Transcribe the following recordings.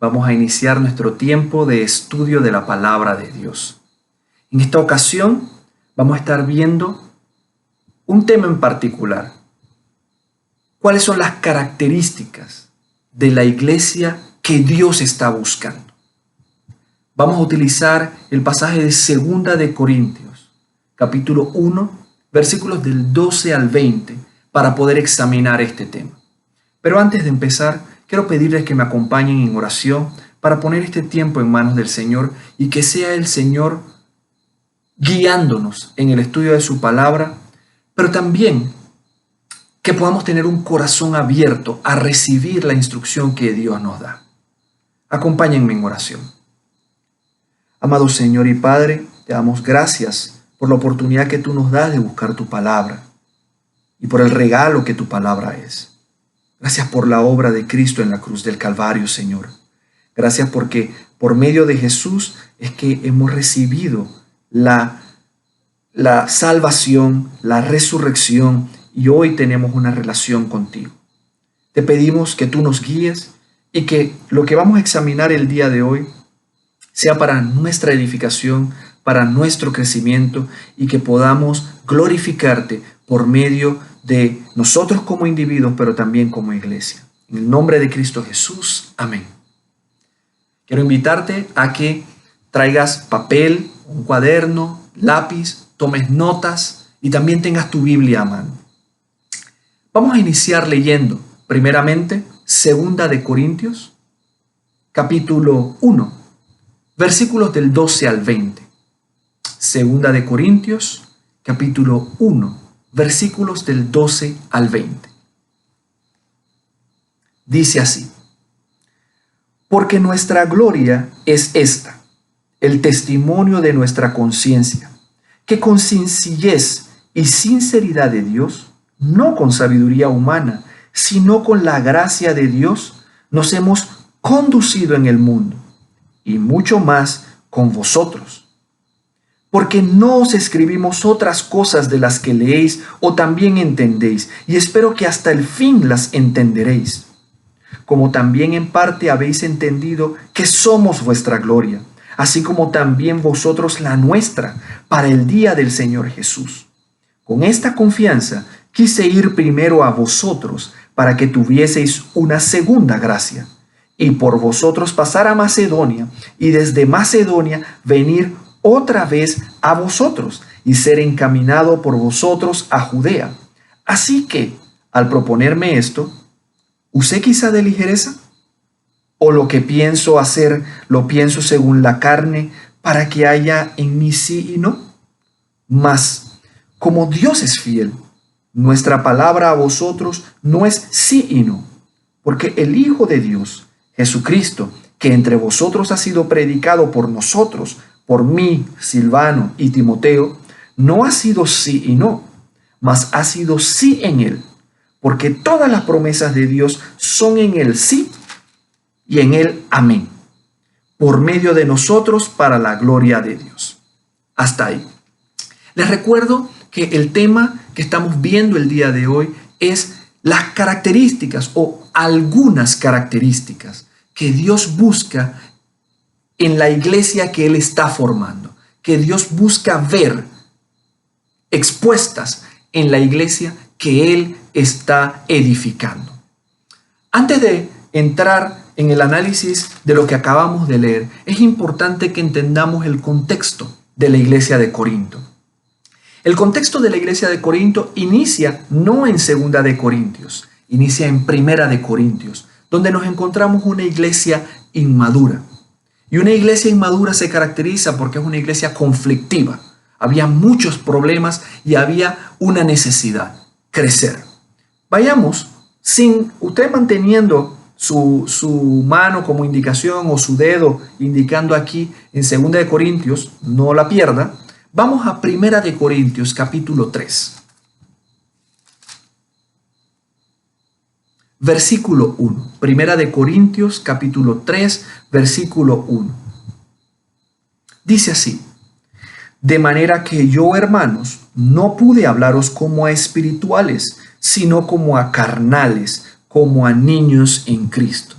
vamos a iniciar nuestro tiempo de estudio de la palabra de Dios. En esta ocasión vamos a estar viendo un tema en particular. ¿Cuáles son las características de la iglesia que Dios está buscando? Vamos a utilizar el pasaje de 2 de Corintios, capítulo 1, versículos del 12 al 20, para poder examinar este tema. Pero antes de empezar, quiero pedirles que me acompañen en oración para poner este tiempo en manos del Señor y que sea el Señor guiándonos en el estudio de su palabra, pero también que podamos tener un corazón abierto a recibir la instrucción que Dios nos da. Acompáñenme en oración. Amado Señor y Padre, te damos gracias por la oportunidad que tú nos das de buscar tu palabra y por el regalo que tu palabra es. Gracias por la obra de Cristo en la cruz del Calvario, Señor. Gracias porque por medio de Jesús es que hemos recibido la salvación, la resurrección, y hoy tenemos una relación contigo. Te pedimos que tú nos guíes y que lo que vamos a examinar el día de hoy sea para nuestra edificación, para nuestro crecimiento, y que podamos glorificarte por medio de nosotros como individuos, pero también como iglesia. En el nombre de Cristo Jesús. Amén. Quiero invitarte a que traigas papel, un cuaderno, lápiz, tomes notas y también tengas tu Biblia a mano. Vamos a iniciar leyendo primeramente 2 de Corintios, capítulo 1, versículos del 12 al 20. 2 de Corintios, capítulo 1, versículos del 12 al 20. Dice así: porque nuestra gloria es esta, el testimonio de nuestra conciencia, que con sencillez y sinceridad de Dios, no con sabiduría humana, sino con la gracia de Dios, nos hemos conducido en el mundo, y mucho más con vosotros. Porque no os escribimos otras cosas de las que leéis o también entendéis, y espero que hasta el fin las entenderéis. Como también en parte habéis entendido que somos vuestra gloria, así como también vosotros la nuestra, para el día del Señor Jesús. Con esta confianza quise ir primero a vosotros, para que tuvieseis una segunda gracia, y por vosotros pasar a Macedonia, y desde Macedonia venir otra vez a vosotros, y ser encaminado por vosotros a Judea. Así que, al proponerme esto, ¿usé quizá de ligereza? ¿O lo que pienso hacer, lo pienso según la carne, para que haya en mí sí y no? Mas, como Dios es fiel, nuestra palabra a vosotros no es sí y no, porque el Hijo de Dios, Jesucristo, que entre vosotros ha sido predicado por nosotros, por mí, Silvano y Timoteo, no ha sido sí y no, mas ha sido sí en él, porque todas las promesas de Dios son en el sí y en el amén, por medio de nosotros para la gloria de Dios. Hasta ahí. Les recuerdo que el tema que estamos viendo el día de hoy es las características o algunas características que Dios busca en la iglesia que Él está formando, que Dios busca ver expuestas en la iglesia que Él está edificando. Antes de entrar en el análisis de lo que acabamos de leer, es importante que entendamos el contexto de la iglesia de Corinto. El contexto de la iglesia de Corinto inicia no en 2 de Corintios, inicia en 1 de Corintios, donde nos encontramos una iglesia inmadura. Y una iglesia inmadura se caracteriza porque es una iglesia conflictiva. Había muchos problemas y había una necesidad: crecer. Vayamos, sin usted manteniendo su mano como indicación o su dedo indicando aquí en 2 de Corintios, no la pierda. Vamos a 1 de Corintios, capítulo 3. Versículo 1. 1 de Corintios, capítulo 3, versículo 1. Dice así: de manera que yo, hermanos, no pude hablaros como a espirituales, sino como a carnales, como a niños en Cristo.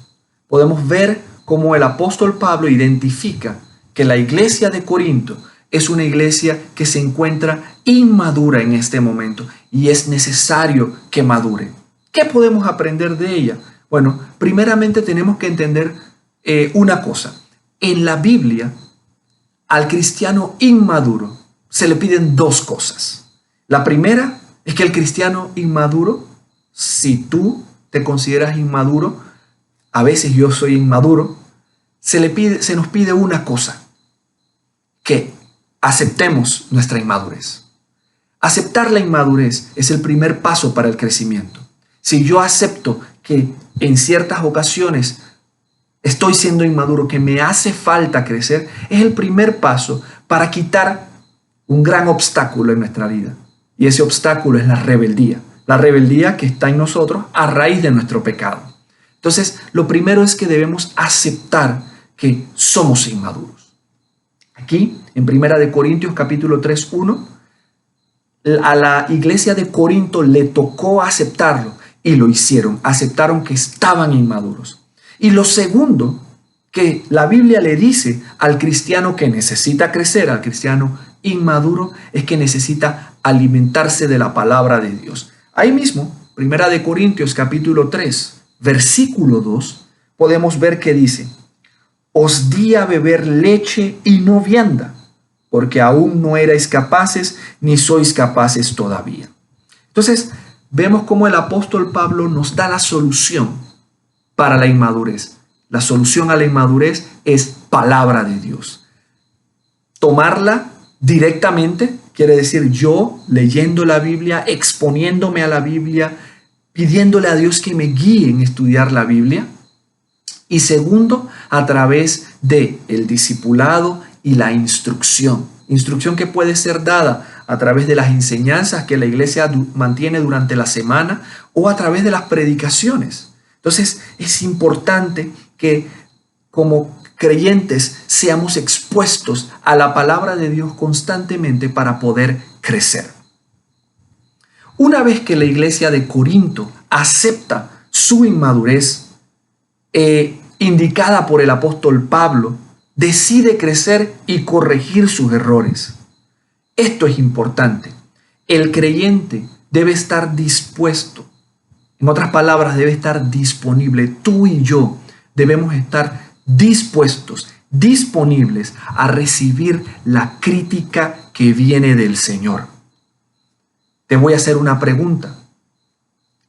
Podemos ver cómo el apóstol Pablo identifica que la iglesia de Corinto es una iglesia que se encuentra inmadura en este momento y es necesario que madure. ¿Qué podemos aprender de ella? Bueno, primeramente tenemos que entender una cosa. En la Biblia, al cristiano inmaduro se le piden dos cosas. La primera es que el cristiano inmaduro, si tú te consideras inmaduro, a veces yo soy inmaduro, se nos pide una cosa, que aceptemos nuestra inmadurez. Aceptar la inmadurez es el primer paso para el crecimiento. Si yo acepto que en ciertas ocasiones estoy siendo inmaduro, que me hace falta crecer, es el primer paso para quitar un gran obstáculo en nuestra vida. Y ese obstáculo es la rebeldía que está en nosotros a raíz de nuestro pecado. Entonces, lo primero es que debemos aceptar que somos inmaduros. Aquí, en 1 Corintios capítulo 3:1, a la iglesia de Corinto le tocó aceptarlo y lo hicieron. Aceptaron que estaban inmaduros. Y lo segundo que la Biblia le dice al cristiano que necesita crecer, al cristiano inmaduro, es que necesita alimentarse de la palabra de Dios. Ahí mismo, 1 Corintios capítulo 3, versículo 2, podemos ver que dice: os di a beber leche y no vianda, porque aún no erais capaces, ni sois capaces todavía. Entonces, vemos cómo el apóstol Pablo nos da la solución para la inmadurez. La solución a la inmadurez es palabra de Dios. Tomarla directamente quiere decir yo leyendo la Biblia, exponiéndome a la Biblia, pidiéndole a Dios que me guíe en estudiar la Biblia. Y segundo, a través de el discipulado y la instrucción. Instrucción que puede ser dada a través de las enseñanzas que la iglesia mantiene durante la semana o a través de las predicaciones. Entonces, es importante que como creyentes seamos expuestos a la palabra de Dios constantemente para poder crecer. Una vez que la iglesia de Corinto acepta su inmadurez, indicada por el apóstol Pablo, decide crecer y corregir sus errores. Esto es importante. El creyente debe estar dispuesto. En otras palabras, debe estar disponible. Tú y yo debemos estar dispuestos, disponibles a recibir la crítica que viene del Señor. Te voy a hacer una pregunta.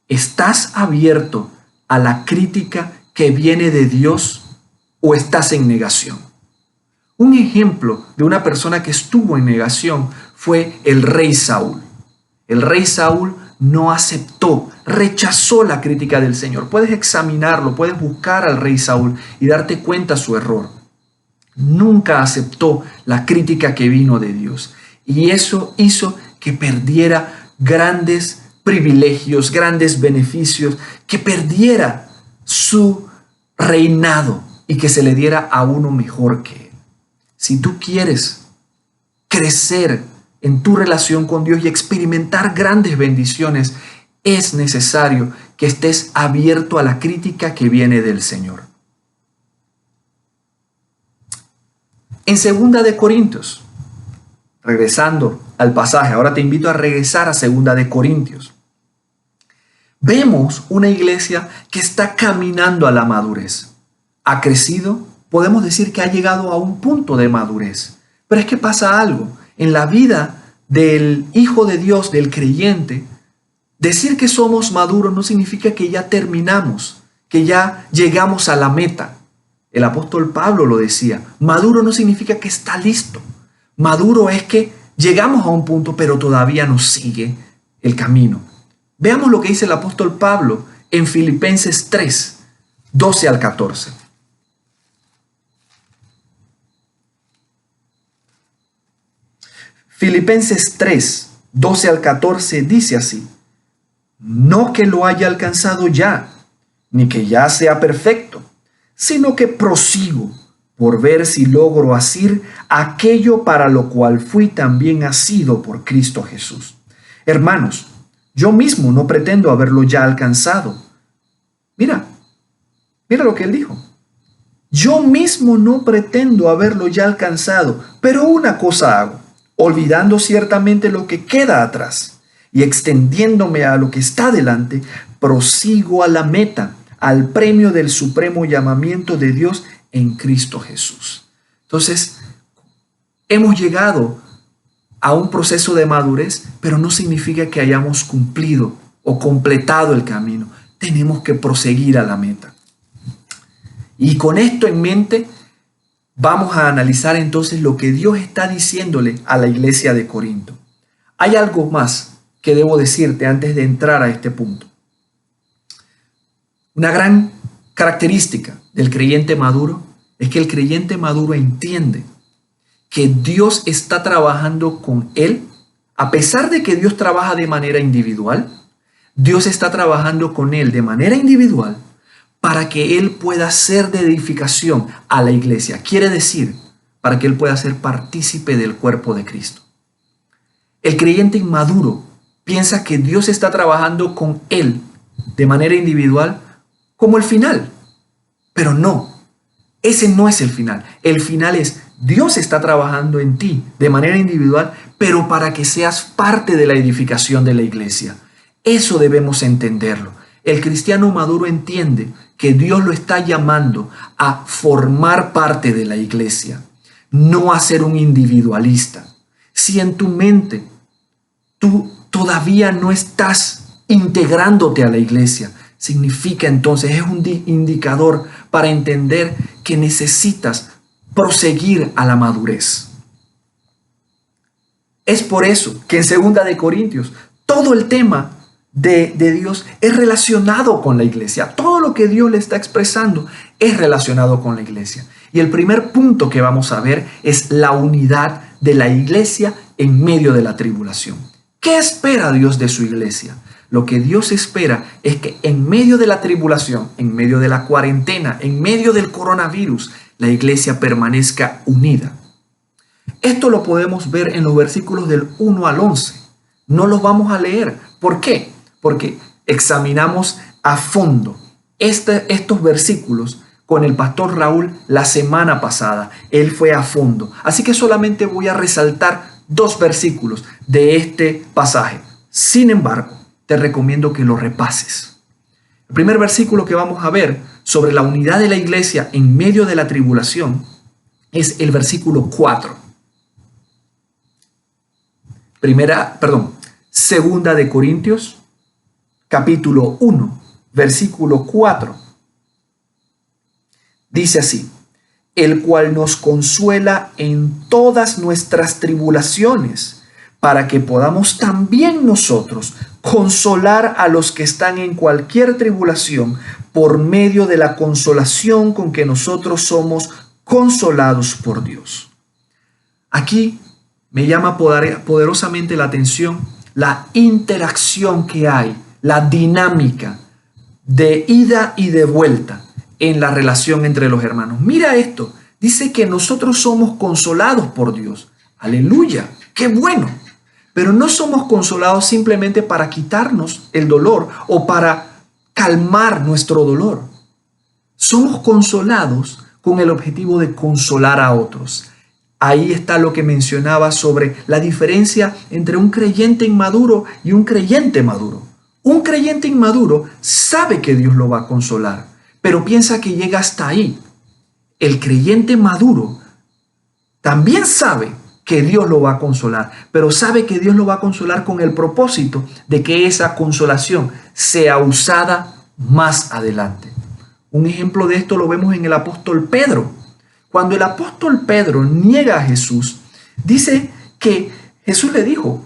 ¿Estás abierto a la crítica que viene de Dios o estás en negación? Un ejemplo de una persona que estuvo en negación fue el rey Saúl. El rey Saúl no aceptó, rechazó la crítica del Señor. Puedes examinarlo, puedes buscar al rey Saúl y darte cuenta de su error. Nunca aceptó la crítica que vino de Dios. Y eso hizo que perdiera grandes privilegios, grandes beneficios, que perdiera su reinado y que se le diera a uno mejor que él. Si tú quieres crecer en tu relación con Dios y experimentar grandes bendiciones, es necesario que estés abierto a la crítica que viene del Señor. En 2 Corintios, regresando al pasaje, ahora te invito a regresar a 2 Corintios. Vemos una iglesia que está caminando a la madurez. Ha crecido, podemos decir que ha llegado a un punto de madurez. Pero es que pasa algo. En la vida del Hijo de Dios, del creyente, decir que somos maduros no significa que ya terminamos, que ya llegamos a la meta. El apóstol Pablo lo decía, maduro no significa que está listo. Maduro es que llegamos a un punto, pero todavía nos sigue el camino. Veamos lo que dice el apóstol Pablo en Filipenses 3, 12 al 14. Filipenses 3, 12 al 14 dice así: no que lo haya alcanzado ya, ni que ya sea perfecto, sino que prosigo por ver si logro asir aquello para lo cual fui también asido por Cristo Jesús. Hermanos, yo mismo no pretendo haberlo ya alcanzado. Mira lo que él dijo. Yo mismo no pretendo haberlo ya alcanzado, pero una cosa hago, olvidando ciertamente lo que queda atrás y extendiéndome a lo que está delante, prosigo a la meta, al premio del supremo llamamiento de Dios en Cristo Jesús. Entonces, hemos llegado a un proceso de madurez, pero no significa que hayamos cumplido o completado el camino. Tenemos que proseguir a la meta. Y con esto en mente, vamos a analizar entonces lo que Dios está diciéndole a la iglesia de Corinto. Hay algo más que debo decirte antes de entrar a este punto. Una gran característica del creyente maduro es que el creyente maduro entiende que Dios está trabajando con él, a pesar de que Dios trabaja de manera individual. Dios está trabajando con él de manera individual para que él pueda ser de edificación a la iglesia. Quiere decir, para que él pueda ser partícipe del cuerpo de Cristo. El creyente inmaduro piensa que Dios está trabajando con él de manera individual como el final. Pero no, ese no es el final. El final es Dios está trabajando en ti de manera individual, pero para que seas parte de la edificación de la iglesia. Eso debemos entenderlo. El cristiano maduro entiende que Dios lo está llamando a formar parte de la iglesia, no a ser un individualista. Si en tu mente tú todavía no estás integrándote a la iglesia, significa entonces, es un indicador para entender que necesitas proseguir a la madurez. Es por eso que en 2 de Corintios todo el tema de Dios es relacionado con la iglesia. Todo lo que Dios le está expresando es relacionado con la iglesia. Y el primer punto que vamos a ver es la unidad de la iglesia en medio de la tribulación. ¿Qué espera Dios de su iglesia? Lo que Dios espera es que en medio de la tribulación, en medio de la cuarentena, en medio del coronavirus, la iglesia permanezca unida. Esto lo podemos ver en los versículos del 1 al 11. No los vamos a leer. ¿Por qué? Porque examinamos a fondo estos versículos con el pastor Raúl la semana pasada. Él fue a fondo. Así que solamente voy a resaltar 2 versículos de este pasaje. Sin embargo, te recomiendo que lo repases. El primer versículo que vamos a ver sobre la unidad de la iglesia en medio de la tribulación es el versículo 4. Segunda de Corintios, capítulo 1, versículo 4. Dice así: el cual nos consuela en todas nuestras tribulaciones, para que podamos también nosotros consolar a los que están en cualquier tribulación por medio de la consolación con que nosotros somos consolados por Dios. Aquí me llama poderosamente la atención la interacción que hay, la dinámica de ida y de vuelta en la relación entre los hermanos. Mira esto, dice que nosotros somos consolados por Dios. Aleluya, qué bueno. Pero no somos consolados simplemente para quitarnos el dolor o para calmar nuestro dolor. Somos consolados con el objetivo de consolar a otros. Ahí está lo que mencionaba sobre la diferencia entre un creyente inmaduro y un creyente maduro. Un creyente inmaduro sabe que Dios lo va a consolar, pero piensa que llega hasta ahí. El creyente maduro también sabe que Dios lo va a consolar, pero sabe que Dios lo va a consolar con el propósito de que esa consolación sea usada más adelante. Un ejemplo de esto lo vemos en el apóstol Pedro. Cuando el apóstol Pedro niega a Jesús, dice que Jesús le dijo: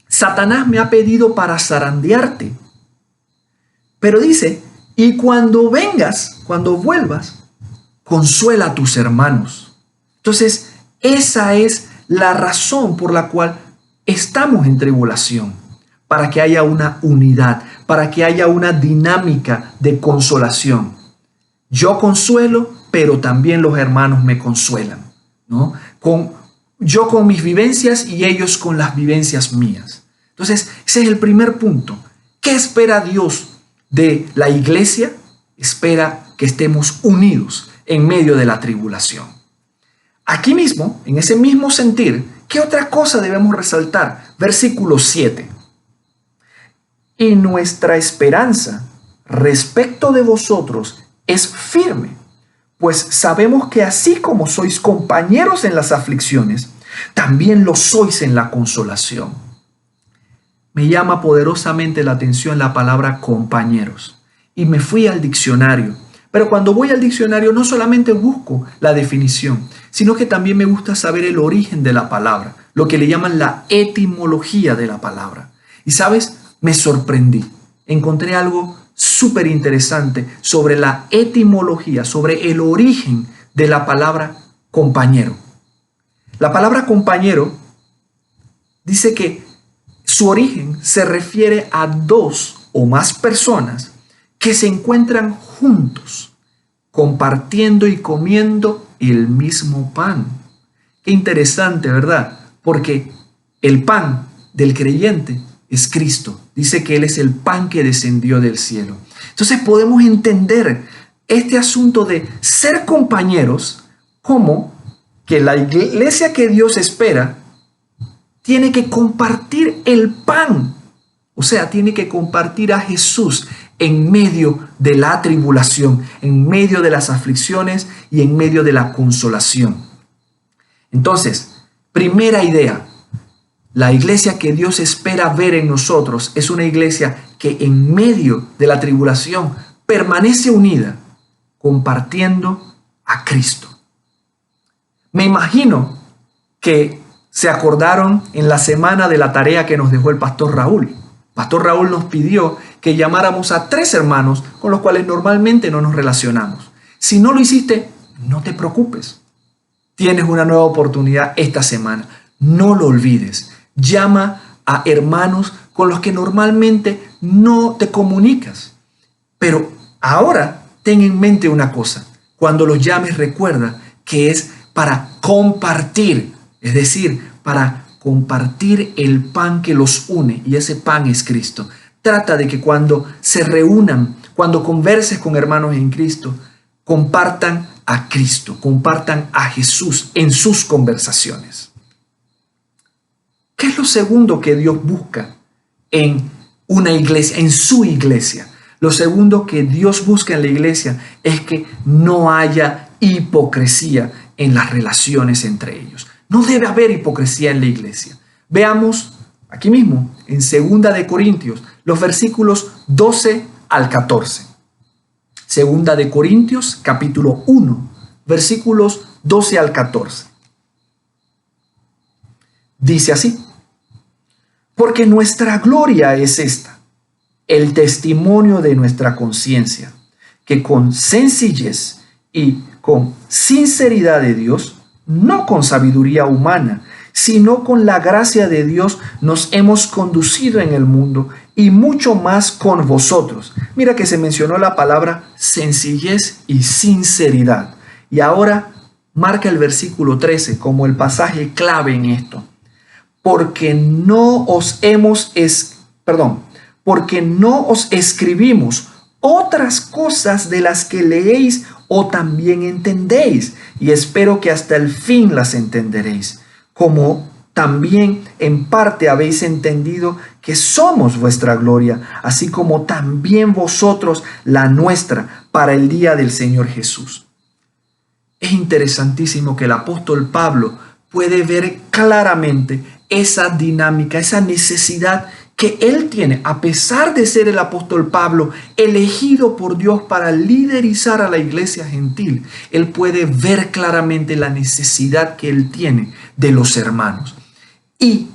Satanás me ha pedido para zarandearte. Pero dice: y cuando vengas, cuando vuelvas, consuela a tus hermanos. Entonces, esa es la razón por la cual estamos en tribulación, para que haya una unidad, para que haya una dinámica de consolación. Yo consuelo, pero también los hermanos me consuelan, ¿no? Yo con mis vivencias y ellos con las vivencias mías. Entonces, ese es el primer punto. ¿Qué espera Dios de la iglesia? Espera que estemos unidos. en medio de la tribulación. Aquí mismo, en ese mismo sentir, ¿qué otra cosa debemos resaltar? Versículo 7. Y nuestra esperanza respecto de vosotros es firme, pues sabemos que así como sois compañeros en las aflicciones, también lo sois en la consolación. Me llama poderosamente la atención la palabra compañeros y me fui al diccionario. Pero cuando voy al diccionario no solamente busco la definición, sino que también me gusta saber el origen de la palabra, lo que le llaman la etimología de la palabra. Y sabes, me sorprendí. Encontré algo súper interesante sobre la etimología, sobre el origen de la palabra compañero. La palabra compañero dice que su origen se refiere a dos o más personas que se encuentran juntos, compartiendo y comiendo el mismo pan. Qué interesante, ¿verdad? Porque el pan del creyente es Cristo. Dice que Él es el pan que descendió del cielo. Entonces podemos entender este asunto de ser compañeros como que la iglesia que Dios espera tiene que compartir el pan. O sea, tiene que compartir a Jesús en medio de la tribulación, en medio de las aflicciones y en medio de la consolación. Entonces, primera idea, la iglesia que Dios espera ver en nosotros es una iglesia que en medio de la tribulación permanece unida, compartiendo a Cristo. Me imagino que se acordaron en la semana de la tarea que nos dejó el pastor Raúl. Pastor Raúl nos pidió que llamáramos a 3 hermanos con los cuales normalmente no nos relacionamos. Si no lo hiciste, no te preocupes. Tienes una nueva oportunidad esta semana. No lo olvides. Llama a hermanos con los que normalmente no te comunicas. Pero ahora ten en mente una cosa. Cuando los llames, recuerda que es para compartir. Es decir, para compartir el pan que los une, y ese pan es Cristo. Trata de que cuando se reúnan, cuando converses con hermanos en Cristo, compartan a Cristo, compartan a Jesús en sus conversaciones. ¿Qué es lo segundo que Dios busca en una iglesia, en su iglesia? Lo segundo que Dios busca en la iglesia es que no haya hipocresía en las relaciones entre ellos. No debe haber hipocresía en la iglesia. Veamos aquí mismo, en 2 de Corintios, los versículos 12 al 14. 2 de Corintios, capítulo 1, versículos 12 al 14. Dice así: porque nuestra gloria es esta, el testimonio de nuestra conciencia, que con sencillez y con sinceridad de Dios, no con sabiduría humana, sino con la gracia de Dios, nos hemos conducido en el mundo y mucho más con vosotros. Mira que se mencionó la palabra sencillez y sinceridad. Y ahora marca el versículo 13 como el pasaje clave en esto. Porque no os escribimos otras cosas de las que leéis o también entendéis, y espero que hasta el fin las entenderéis, como también en parte habéis entendido que somos vuestra gloria, así como también vosotros la nuestra, para el día del Señor Jesús. Es interesantísimo que el apóstol Pablo puede ver claramente esa dinámica, esa necesidad que él tiene, a pesar de ser el apóstol Pablo, elegido por Dios para liderizar a la iglesia gentil. Él puede ver claramente la necesidad que él tiene de los hermanos. Y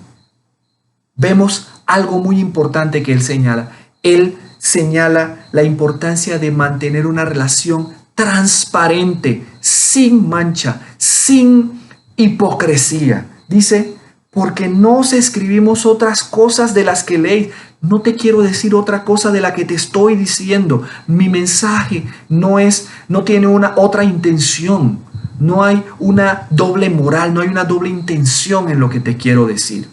vemos algo muy importante que él señala. Él señala la importancia de mantener una relación transparente, sin mancha, sin hipocresía. Dice: porque no os escribimos otras cosas de las que leéis. No te quiero decir otra cosa de la que te estoy diciendo. Mi mensaje no tiene una otra intención. No hay una doble moral, no hay una doble intención en lo que te quiero decir.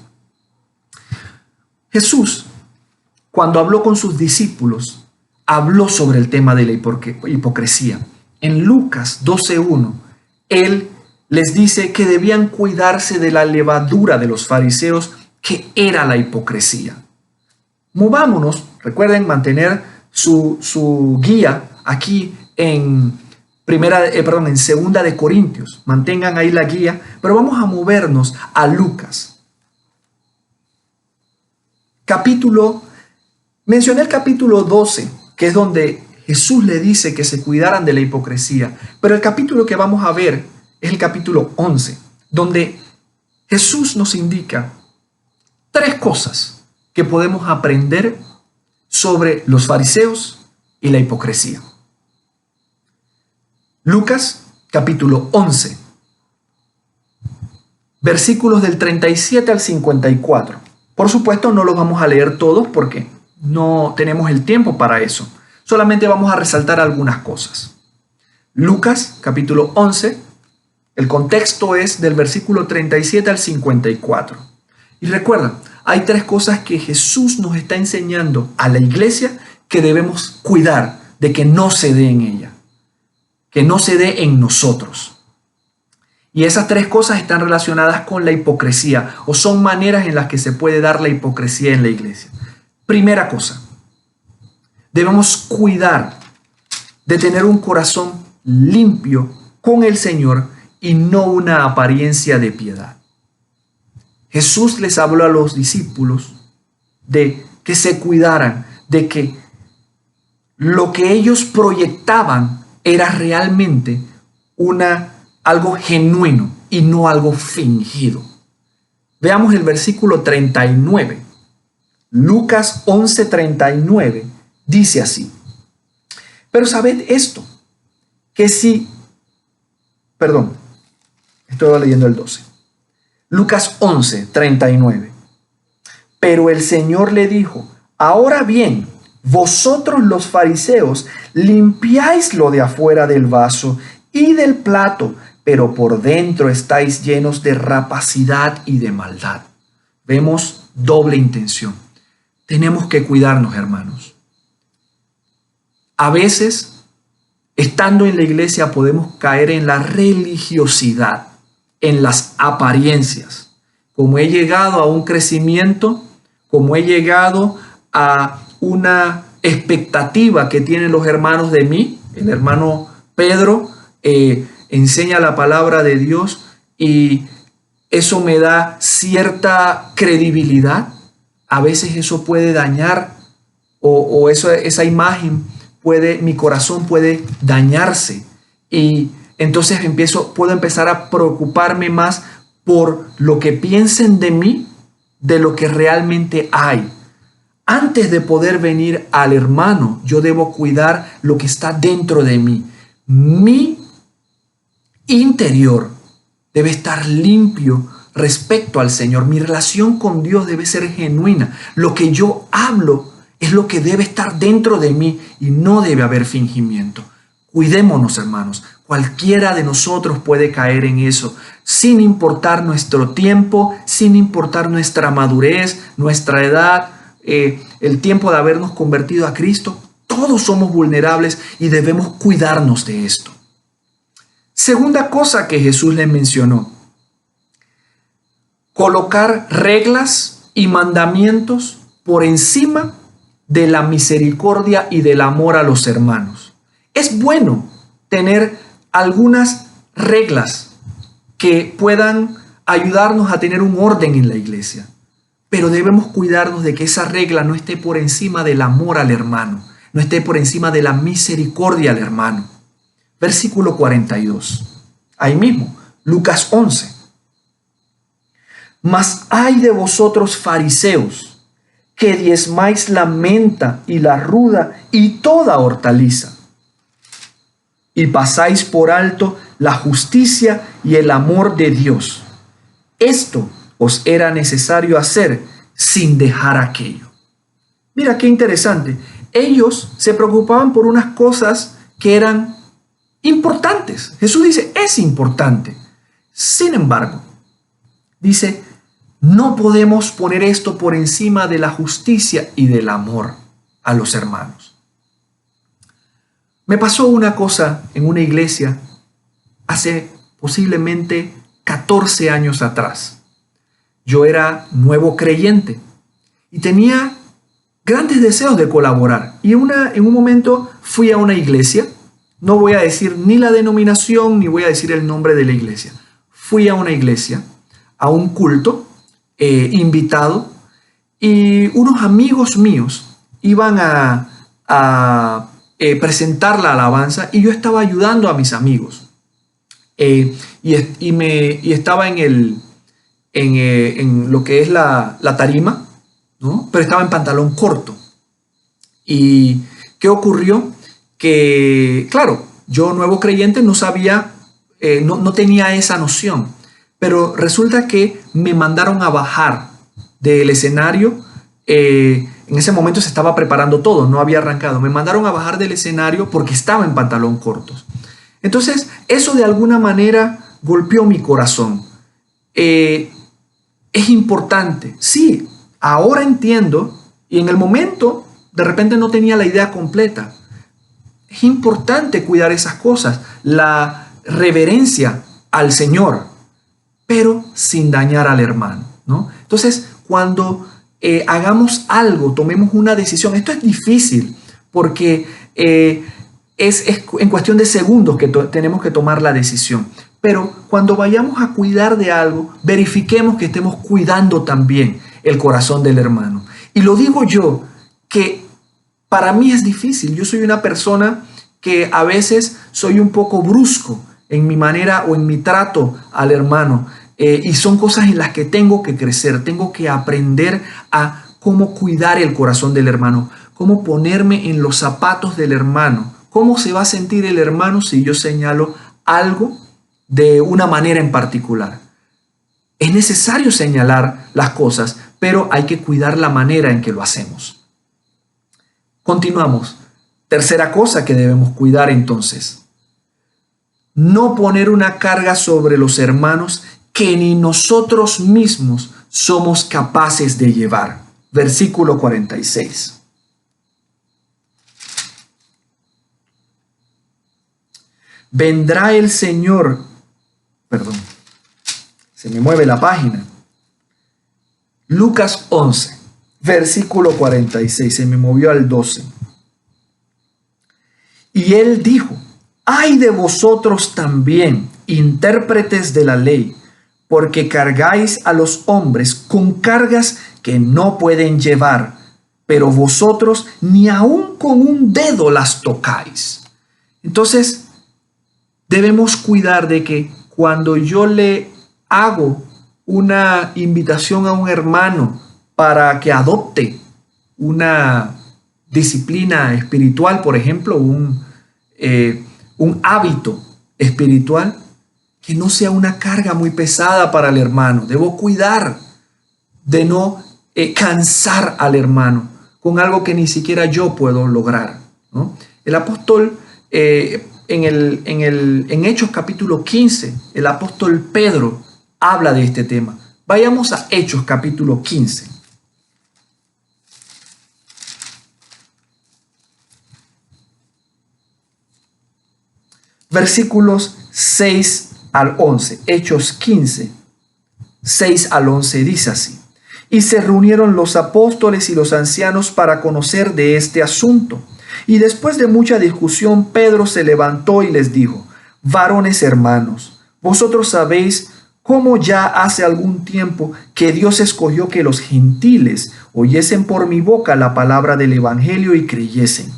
Jesús, cuando habló con sus discípulos, habló sobre el tema de la hipocresía. en Lucas 12:1, Él les dice que debían cuidarse de la levadura de los fariseos, que era la hipocresía. Movámonos, recuerden mantener su guía aquí en Segunda de Corintios. Mantengan ahí la guía, pero vamos a movernos a Lucas. Mencioné el capítulo 12, que es donde Jesús le dice que se cuidaran de la hipocresía, pero el capítulo que vamos a ver es el capítulo 11, donde Jesús nos indica 3 cosas que podemos aprender sobre los fariseos y la hipocresía. Lucas capítulo 11, versículos del 37 al 54. Por supuesto no los vamos a leer todos porque no tenemos el tiempo para eso. Solamente vamos a resaltar algunas cosas. Lucas capítulo 11, el contexto es del versículo 37 al 54. Y recuerda, hay 3 cosas que Jesús nos está enseñando a la iglesia que debemos cuidar de que no se dé en ella, que no se dé en nosotros. Y esas 3 cosas están relacionadas con la hipocresía, o son maneras en las que se puede dar la hipocresía en la iglesia. Primera cosa, debemos cuidar de tener un corazón limpio con el Señor y no una apariencia de piedad. Jesús les habló a los discípulos de que se cuidaran, de que lo que ellos proyectaban era realmente algo genuino y no algo fingido. Veamos el versículo 39. Lucas 11:39 dice así: pero sabed esto, estoy leyendo el 12. Lucas 11:39. Pero el Señor le dijo: ahora bien, vosotros los fariseos limpiáis lo de afuera del vaso y del plato, pero por dentro estáis llenos de rapacidad y de maldad. Vemos doble intención. Tenemos que cuidarnos, hermanos. A veces, estando en la iglesia, podemos caer en la religiosidad, en las apariencias. Como he llegado a un crecimiento, como he llegado a una expectativa que tienen los hermanos de mí, el hermano Pedro enseña la palabra de Dios y eso me da cierta credibilidad. A veces eso puede dañar esa imagen mi corazón puede dañarse y entonces puedo empezar a preocuparme más por lo que piensen de mí de lo que realmente hay. Antes de poder venir al hermano, yo debo cuidar lo que está dentro de mí. Mi interior debe estar limpio respecto al Señor. Mi relación con Dios debe ser genuina. Lo que yo hablo es lo que debe estar dentro de mí y no debe haber fingimiento. Cuidémonos, hermanos. Cualquiera de nosotros puede caer en eso, sin importar nuestro tiempo, sin importar nuestra madurez, nuestra edad, el tiempo de habernos convertido a Cristo. Todos somos vulnerables y debemos cuidarnos de esto. Segunda cosa que Jesús le mencionó: colocar reglas y mandamientos por encima de la misericordia y del amor a los hermanos. Es bueno tener algunas reglas que puedan ayudarnos a tener un orden en la iglesia, pero debemos cuidarnos de que esa regla no esté por encima del amor al hermano, no esté por encima de la misericordia al hermano. Versículo 42. Ahí mismo, Lucas 11. Mas ay de vosotros, fariseos, que diezmáis la menta y la ruda y toda hortaliza, y pasáis por alto la justicia y el amor de Dios. Esto os era necesario hacer sin dejar aquello. Mira qué interesante. Ellos se preocupaban por unas cosas que eran importantes. Jesús dice, es importante. Sin embargo, dice, no podemos poner esto por encima de la justicia y del amor a los hermanos. Me pasó una cosa en una iglesia hace posiblemente 14 años atrás. Yo era nuevo creyente y tenía grandes deseos de colaborar. Y en un momento fui a una iglesia. No voy a decir ni la denominación ni voy a decir el nombre de la iglesia. Fui a una iglesia, a un culto, invitado, y unos amigos míos iban a presentar la alabanza y yo estaba ayudando a mis amigos. Y estaba en lo que es la tarima, ¿no? Pero estaba en pantalón corto. ¿Y qué ocurrió? Que, claro, yo nuevo creyente no sabía, no tenía esa noción, pero resulta que me mandaron a bajar del escenario. En ese momento se estaba preparando todo, no había arrancado. Me mandaron a bajar del escenario porque estaba en pantalón cortos. Entonces, eso de alguna manera golpeó mi corazón. Es importante, sí, ahora entiendo, y en el momento de repente no tenía la idea completa. Es importante cuidar esas cosas, la reverencia al Señor, pero sin dañar al hermano, ¿no? Entonces, cuando hagamos algo, tomemos una decisión, esto es difícil porque es en cuestión de segundos que tenemos que tomar la decisión. Pero cuando vayamos a cuidar de algo, verifiquemos que estemos cuidando también el corazón del hermano. Y lo digo yo, que para mí es difícil. Yo soy una persona que a veces soy un poco brusco en mi manera o en mi trato al hermano. Y son cosas en las que tengo que crecer, tengo que aprender a cómo cuidar el corazón del hermano, cómo ponerme en los zapatos del hermano, cómo se va a sentir el hermano si yo señalo algo de una manera en particular. Es necesario señalar las cosas, pero hay que cuidar la manera en que lo hacemos. Continuamos. Tercera cosa que debemos cuidar entonces. No poner una carga sobre los hermanos que ni nosotros mismos somos capaces de llevar. Versículo 46. Vendrá el Señor, se me mueve la página. Lucas 11, versículo 46, se me movió al 12. Y él dijo: ¡ay de vosotros también, intérpretes de la ley! Porque cargáis a los hombres con cargas que no pueden llevar, pero vosotros ni aun con un dedo las tocáis. Entonces, debemos cuidar de que cuando yo le hago una invitación a un hermano para que adopte una disciplina espiritual, por ejemplo, un hábito espiritual, que no sea una carga muy pesada para el hermano. Debo cuidar de no cansar al hermano con algo que ni siquiera yo puedo lograr, ¿no? El apóstol, en Hechos capítulo 15, el apóstol Pedro habla de este tema. Vayamos a Hechos capítulo 15. Versículos 6 al 11. Hechos 15, 6 al 11 dice así: y se reunieron los apóstoles y los ancianos para conocer de este asunto. Y después de mucha discusión, Pedro se levantó y les dijo: varones hermanos, vosotros sabéis cómo ya hace algún tiempo que Dios escogió que los gentiles oyesen por mi boca la palabra del evangelio y creyesen.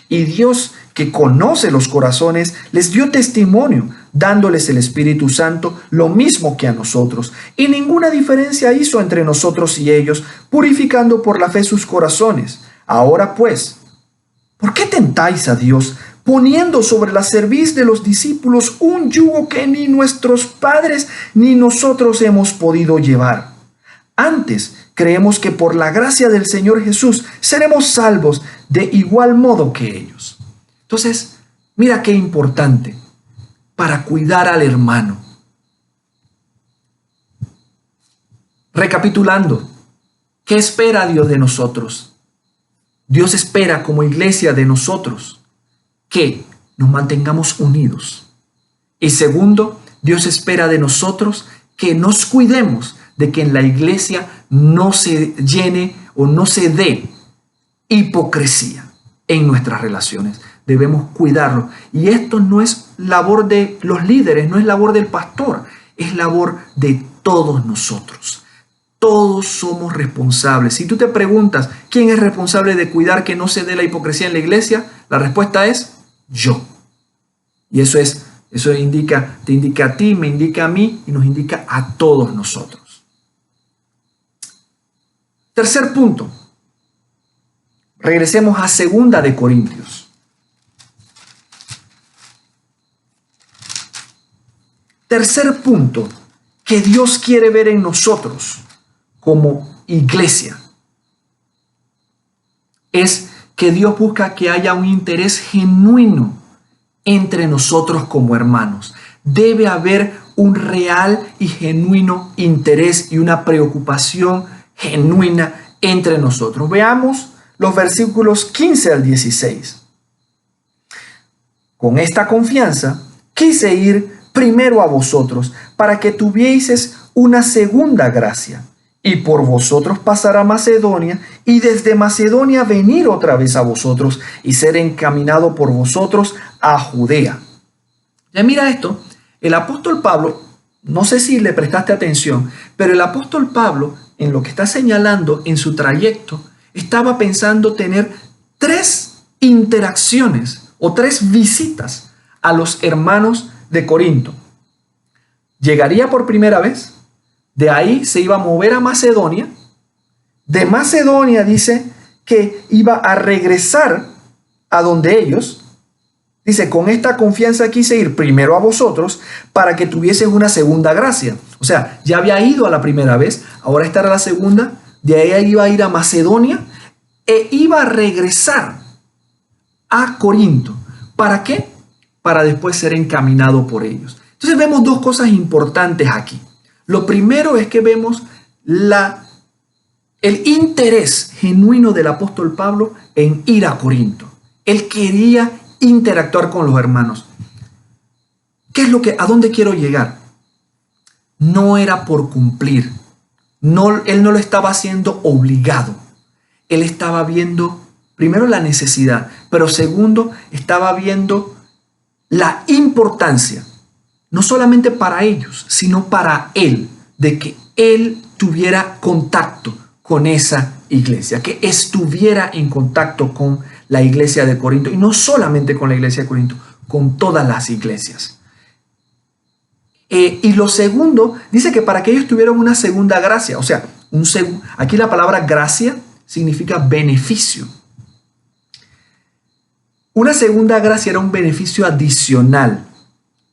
Y Dios, que conoce los corazones, les dio testimonio, dándoles el Espíritu Santo, lo mismo que a nosotros. Y ninguna diferencia hizo entre nosotros y ellos, purificando por la fe sus corazones. Ahora pues, ¿por qué tentáis a Dios, poniendo sobre la cerviz de los discípulos un yugo que ni nuestros padres ni nosotros hemos podido llevar? Antes, creemos que por la gracia del Señor Jesús seremos salvos de igual modo que ellos. Entonces, mira qué importante para cuidar al hermano. Recapitulando, ¿qué espera Dios de nosotros? Dios espera como iglesia de nosotros que nos mantengamos unidos. Y segundo, Dios espera de nosotros que nos cuidemos de que en la iglesia no se llene o no se dé hipocresía en nuestras relaciones. Debemos cuidarlo. Y esto no es labor de los líderes, no es labor del pastor, es labor de todos nosotros. Todos somos responsables. Si tú te preguntas quién es responsable de cuidar que no se dé la hipocresía en la iglesia, la respuesta es yo. Y eso te indica a ti, me indica a mí y nos indica a todos nosotros. Tercer punto. Regresemos a 2 de Corintios. Tercer punto que Dios quiere ver en nosotros como iglesia es que Dios busca que haya un interés genuino entre nosotros como hermanos. Debe haber un real y genuino interés y una preocupación genuina entre nosotros. Veamos los versículos 15 al 16. Con esta confianza quise ir primero a vosotros para que tuvieseis una segunda gracia y por vosotros pasar a Macedonia y desde Macedonia venir otra vez a vosotros y ser encaminado por vosotros a Judea. Ya mira esto, el apóstol Pablo, no sé si le prestaste atención, pero el apóstol Pablo, en lo que está señalando en su trayecto, estaba pensando tener 3 interacciones o 3 visitas a los hermanos de Corinto. Llegaría por primera vez, de ahí se iba a mover a Macedonia, de Macedonia dice que iba a regresar a donde ellos. Dice, con esta confianza quise ir primero a vosotros para que tuvieses una segunda gracia. O sea, ya había ido a la primera vez, ahora esta era la segunda. De ahí iba a ir a Macedonia e iba a regresar a Corinto. ¿Para qué? Para después ser encaminado por ellos. Entonces vemos 2 cosas importantes aquí. Lo primero es que vemos el interés genuino del apóstol Pablo en ir a Corinto. Él quería interactuar con los hermanos. ¿A dónde quiero llegar? No era por cumplir. Él no lo estaba haciendo obligado. Él estaba viendo, primero, la necesidad, pero segundo, estaba viendo la importancia, no solamente para ellos, sino para él, de que él tuviera contacto con esa iglesia, que estuviera en contacto con la iglesia de Corinto, y no solamente con la iglesia de Corinto, con todas las iglesias. Y lo segundo, dice que para que ellos tuvieran una segunda gracia, o sea, aquí la palabra gracia significa beneficio. Una segunda gracia era un beneficio adicional.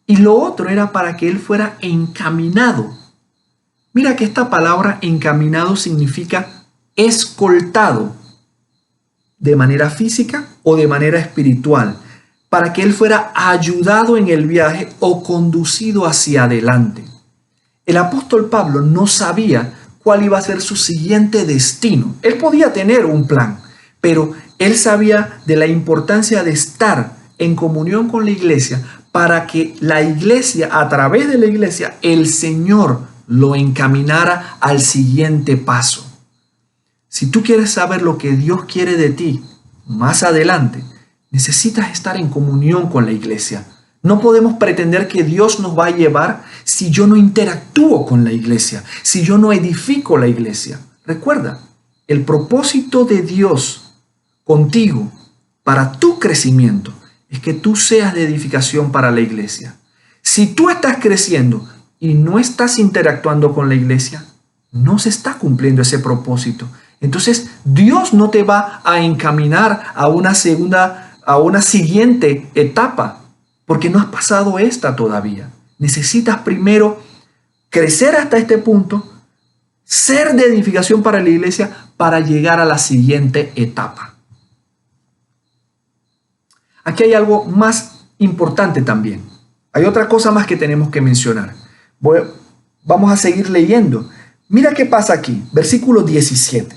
Y lo otro era para que él fuera encaminado. Mira que esta palabra encaminado significa escoltado de manera física o de manera espiritual, para que él fuera ayudado en el viaje o conducido hacia adelante. El apóstol Pablo no sabía cuál iba a ser su siguiente destino. Él podía tener un plan, pero él sabía de la importancia de estar en comunión con la iglesia para que la iglesia, a través de la iglesia, el Señor lo encaminara al siguiente paso. Si tú quieres saber lo que Dios quiere de ti más adelante, necesitas estar en comunión con la iglesia. No podemos pretender que Dios nos va a llevar si yo no interactúo con la iglesia, si yo no edifico la iglesia. Recuerda, el propósito de Dios contigo para tu crecimiento es que tú seas de edificación para la iglesia. Si tú estás creciendo y no estás interactuando con la iglesia, no se está cumpliendo ese propósito. Entonces, Dios no te va a encaminar a una siguiente etapa, porque no has pasado esta todavía. Necesitas primero crecer hasta este punto, ser de edificación para la iglesia para llegar a la siguiente etapa. Aquí hay algo más importante también. Hay otra cosa más que tenemos que mencionar. Vamos a seguir leyendo. Mira qué pasa aquí, versículo 17.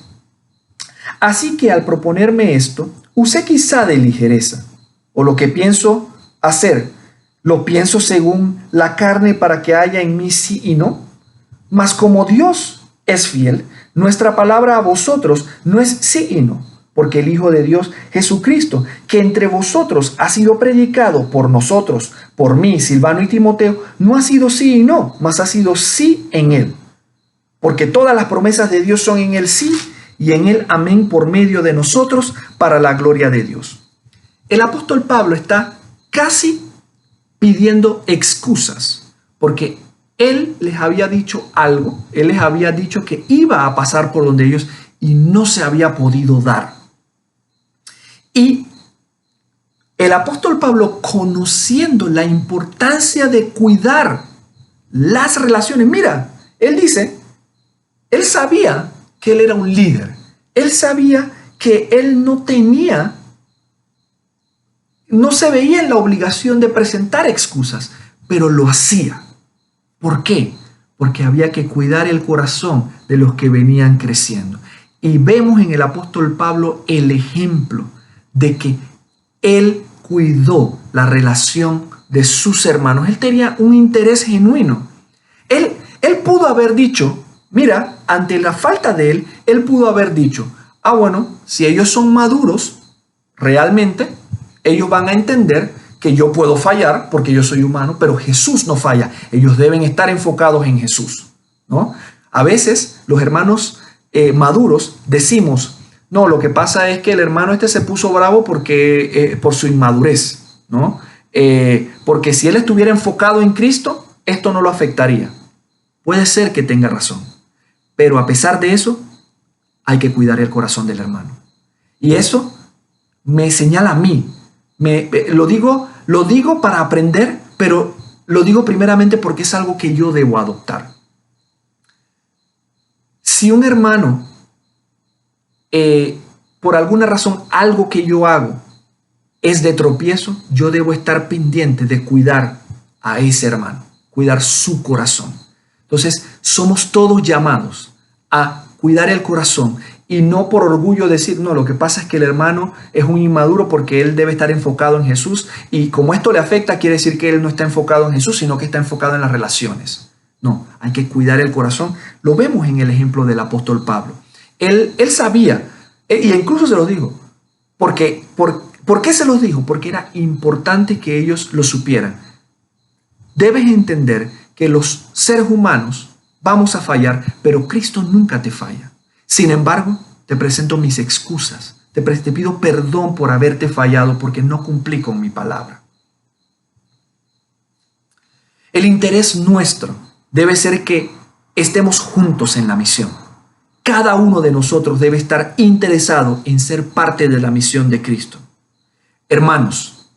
Así que al proponerme esto, usé quizá de ligereza, o lo que pienso hacer? ¿Lo pienso según la carne para que haya en mí sí y no? Mas como Dios es fiel, nuestra palabra a vosotros no es sí y no, porque el Hijo de Dios, Jesucristo, que entre vosotros ha sido predicado por nosotros, por mí, Silvano y Timoteo, no ha sido sí y no, mas ha sido sí en él. Porque todas las promesas de Dios son en el sí y en el amén por medio de nosotros para la gloria de Dios. El apóstol Pablo está casi pidiendo excusas, porque él les había dicho algo, él les había dicho que iba a pasar por donde ellos y no se había podido dar. Y el apóstol Pablo, conociendo la importancia de cuidar las relaciones, mira, él dice, él sabía que él era un líder, él sabía que él no se veía en la obligación de presentar excusas, pero lo hacía. ¿Por qué? Porque había que cuidar el corazón de los que venían creciendo. Y vemos en el apóstol Pablo el ejemplo de que él cuidó la relación de sus hermanos. Él tenía un interés genuino. Él pudo haber dicho, mira, ante la falta de él pudo haber dicho, bueno, si ellos son maduros, realmente, ellos van a entender que yo puedo fallar porque yo soy humano, pero Jesús no falla. Ellos deben estar enfocados en Jesús, ¿no? A veces los hermanos maduros decimos, no, lo que pasa es que el hermano se puso bravo porque, por su inmadurez, ¿no? Porque si él estuviera enfocado en Cristo, esto no lo afectaría. Puede ser que tenga razón, pero a pesar de eso, hay que cuidar el corazón del hermano. Y eso me señala a mí. Lo digo para aprender, pero lo digo primeramente porque es algo que yo debo adoptar. Si un hermano, por alguna razón, algo que yo hago es de tropiezo, yo debo estar pendiente de cuidar a ese hermano, cuidar su corazón. Entonces, somos todos llamados a cuidar el corazón y no por orgullo decir, no, lo que pasa es que el hermano es un inmaduro porque él debe estar enfocado en Jesús y como esto le afecta, quiere decir que él no está enfocado en Jesús, sino que está enfocado en las relaciones. No, hay que cuidar el corazón. Lo vemos en el ejemplo del apóstol Pablo. Él sabía, y incluso se los dijo, ¿por qué se los dijo? Porque era importante que ellos lo supieran. Debes entender que los seres humanos vamos a fallar, pero Cristo nunca te falla. Sin embargo, te presento mis excusas. Te pido perdón por haberte fallado porque no cumplí con mi palabra. El interés nuestro debe ser que estemos juntos en la misión. Cada uno de nosotros debe estar interesado en ser parte de la misión de Cristo. Hermanos,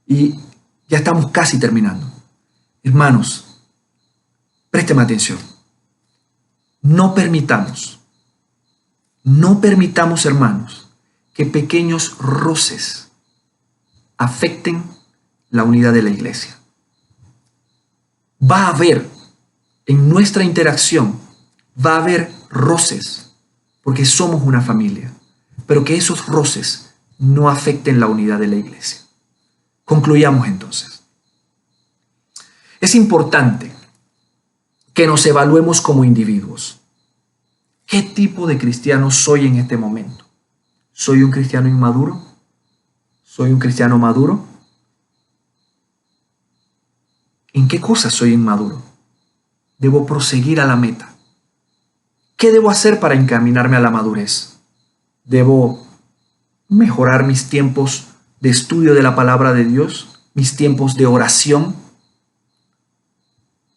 y ya estamos casi terminando. Hermanos, présteme atención. No permitamos, hermanos, que pequeños roces afecten la unidad de la iglesia. Va a haber, en nuestra interacción, va a haber roces, porque somos una familia, pero que esos roces no afecten la unidad de la iglesia. Concluyamos entonces. Es importante que nos evaluemos como individuos. ¿Qué tipo de cristiano soy en este momento? ¿Soy un cristiano inmaduro? ¿Soy un cristiano maduro? ¿En qué cosas soy inmaduro? Debo proseguir a la meta. ¿Qué debo hacer para encaminarme a la madurez? ¿Debo mejorar mis tiempos de estudio de la palabra de Dios? ¿Mis tiempos de oración?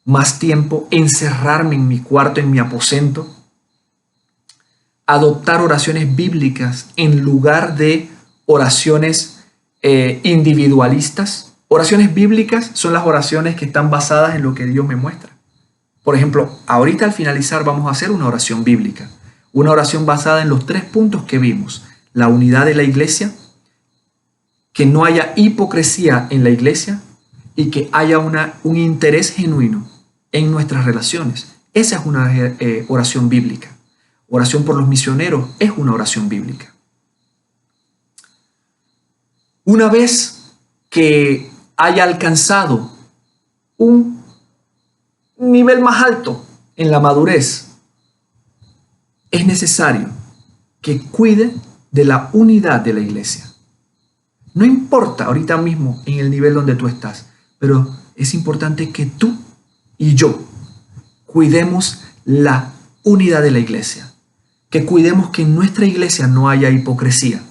¿Más tiempo encerrarme en mi cuarto, en mi aposento? ¿Adoptar oraciones bíblicas en lugar de oraciones individualistas? Oraciones bíblicas son las oraciones que están basadas en lo que Dios me muestra. Por ejemplo, ahorita al finalizar vamos a hacer una oración bíblica. Una oración basada en los 3 puntos que vimos. La unidad de la iglesia, que no haya hipocresía en la iglesia y que haya un interés genuino en nuestras relaciones. Esa es una oración bíblica. Oración por los misioneros es una oración bíblica. Una vez que haya alcanzado un nivel más alto en la madurez, es necesario que cuide de la unidad de la iglesia. No importa ahorita mismo en el nivel donde tú estás, pero es importante que tú y yo cuidemos la unidad de la iglesia, que cuidemos que en nuestra iglesia no haya hipocresía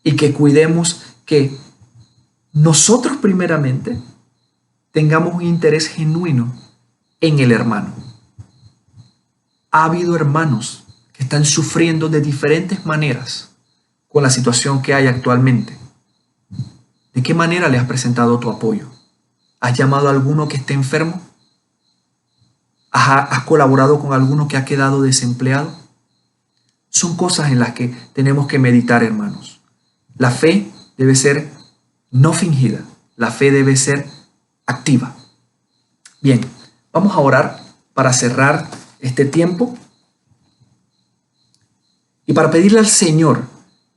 y que cuidemos que nosotros primeramente tengamos un interés genuino en el hermano. Ha habido hermanos que están sufriendo de diferentes maneras con la situación que hay actualmente. ¿De qué manera le has presentado tu apoyo? ¿Has llamado a alguno que esté enfermo? ¿Has colaborado con alguno que ha quedado desempleado? Son cosas en las que tenemos que meditar, hermanos. La fe debe ser no fingida. La fe debe ser activa. Bien, vamos a orar para cerrar este tiempo y para pedirle al Señor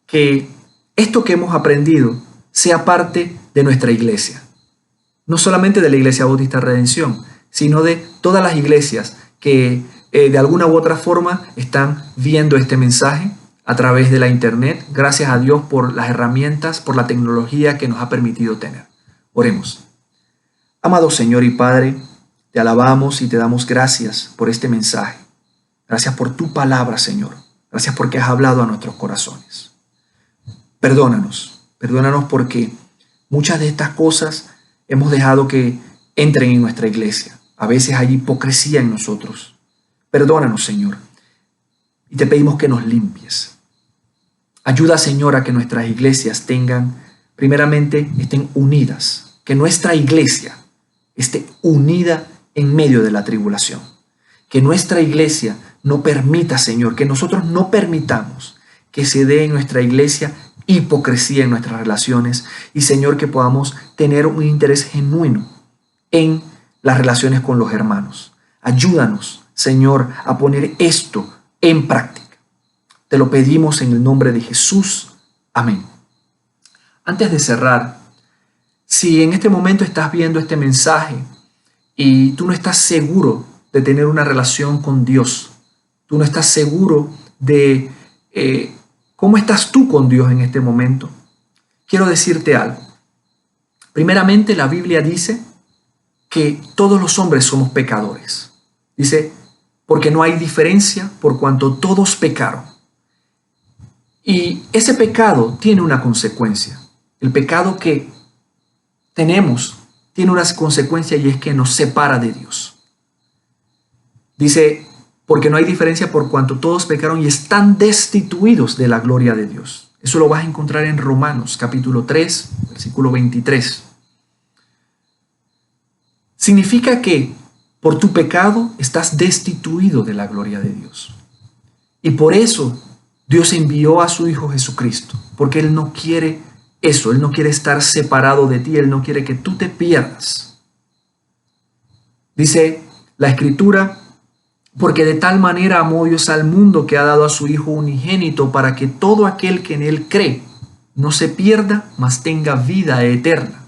que esto que hemos aprendido sea parte de nuestra iglesia. No solamente de la Iglesia Bautista Redención, sino de todas las iglesias que de alguna u otra forma están viendo este mensaje a través de la internet. Gracias a Dios por las herramientas, por la tecnología que nos ha permitido tener. Oremos. Amado Señor y Padre, te alabamos y te damos gracias por este mensaje. Gracias por tu palabra, Señor. Gracias porque has hablado a nuestros corazones. Perdónanos porque muchas de estas cosas hemos dejado que entren en nuestra iglesia. A veces hay hipocresía en nosotros. Perdónanos, Señor. Y te pedimos que nos limpies. Ayuda, Señor, a que nuestras iglesias primeramente, estén unidas. Que nuestra iglesia esté unida en medio de la tribulación. Que nuestra iglesia no permita, Señor, que nosotros no permitamos que se dé en nuestra iglesia hipocresía en nuestras relaciones y, Señor, que podamos tener un interés genuino en las relaciones con los hermanos. Ayúdanos, Señor, a poner esto en práctica. Te lo pedimos en el nombre de Jesús. Amén. Antes de cerrar, si en este momento estás viendo este mensaje y tú no estás seguro de tener una relación con Dios, tú no estás seguro de ¿cómo estás tú con Dios en este momento? Quiero decirte algo. Primeramente, la Biblia dice que todos los hombres somos pecadores. Dice, porque no hay diferencia por cuanto todos pecaron. Y ese pecado tiene una consecuencia. El pecado que tenemos tiene una consecuencia y es que nos separa de Dios. Dice, porque no hay diferencia por cuanto todos pecaron y están destituidos de la gloria de Dios. Eso lo vas a encontrar en Romanos capítulo 3, versículo 23. Significa que por tu pecado estás destituido de la gloria de Dios. Y por eso Dios envió a su Hijo Jesucristo, porque Él no quiere eso, Él no quiere estar separado de ti, Él no quiere que tú te pierdas. Dice la Escritura, porque de tal manera amó Dios al mundo que ha dado a su Hijo unigénito para que todo aquel que en Él cree no se pierda, mas tenga vida eterna.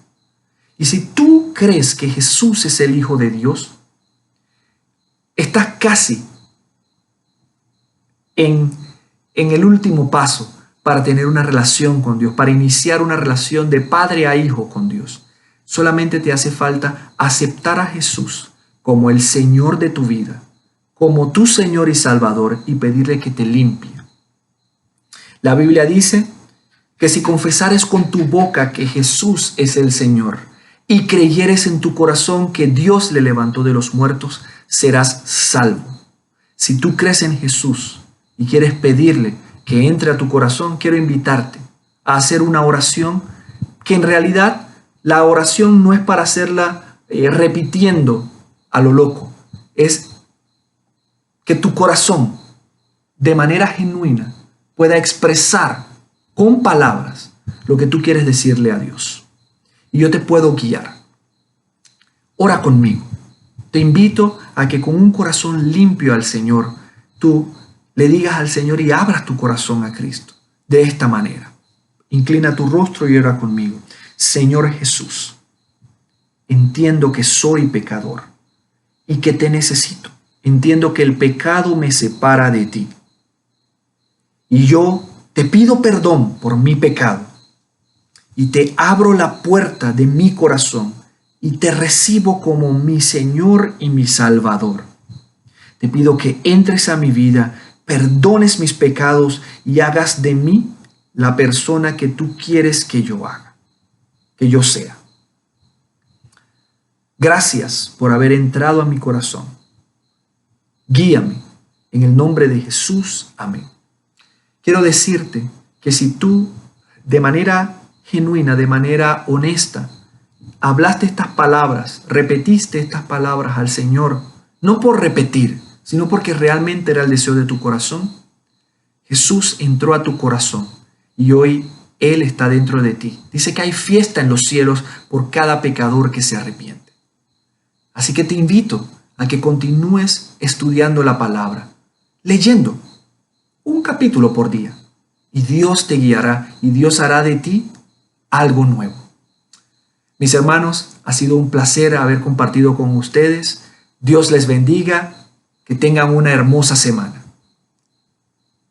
Y si tú crees que Jesús es el Hijo de Dios, estás casi en el último paso para tener una relación con Dios, para iniciar una relación de padre a hijo con Dios. Solamente te hace falta aceptar a Jesús como el Señor de tu vida, como tu Señor y Salvador, y pedirle que te limpie. La Biblia dice que si confesares con tu boca que Jesús es el Señor y creyeres en tu corazón que Dios le levantó de los muertos, serás salvo. Si tú crees en Jesús y quieres pedirle que entre a tu corazón, quiero invitarte a hacer una oración que en realidad la oración no es para hacerla repitiendo a lo loco. Es que tu corazón de manera genuina pueda expresar con palabras lo que tú quieres decirle a Dios. Y yo te puedo guiar. Ora conmigo. Te invito a que con un corazón limpio al Señor, tú le digas al Señor y abras tu corazón a Cristo. De esta manera. Inclina tu rostro y ora conmigo. Señor Jesús, entiendo que soy pecador y que te necesito. Entiendo que el pecado me separa de ti. Y yo te pido perdón por mi pecado y te abro la puerta de mi corazón y te recibo como mi Señor y mi Salvador. Te pido que entres a mi vida, perdones mis pecados y hagas de mí la persona que tú quieres que yo haga, que yo sea. Gracias por haber entrado a mi corazón. Guíame en el nombre de Jesús. Amén. Quiero decirte que si tú de manera genuina, de manera honesta, hablaste estas palabras, repetiste estas palabras al Señor, no por repetir, sino porque realmente era el deseo de tu corazón, Jesús entró a tu corazón y hoy Él está dentro de ti. Dice que hay fiesta en los cielos por cada pecador que se arrepiente. Así que te invito a que continúes estudiando la palabra, leyendo un capítulo por día. Y Dios te guiará y Dios hará de ti algo nuevo. Mis hermanos, ha sido un placer haber compartido con ustedes. Dios les bendiga. Que tengan una hermosa semana.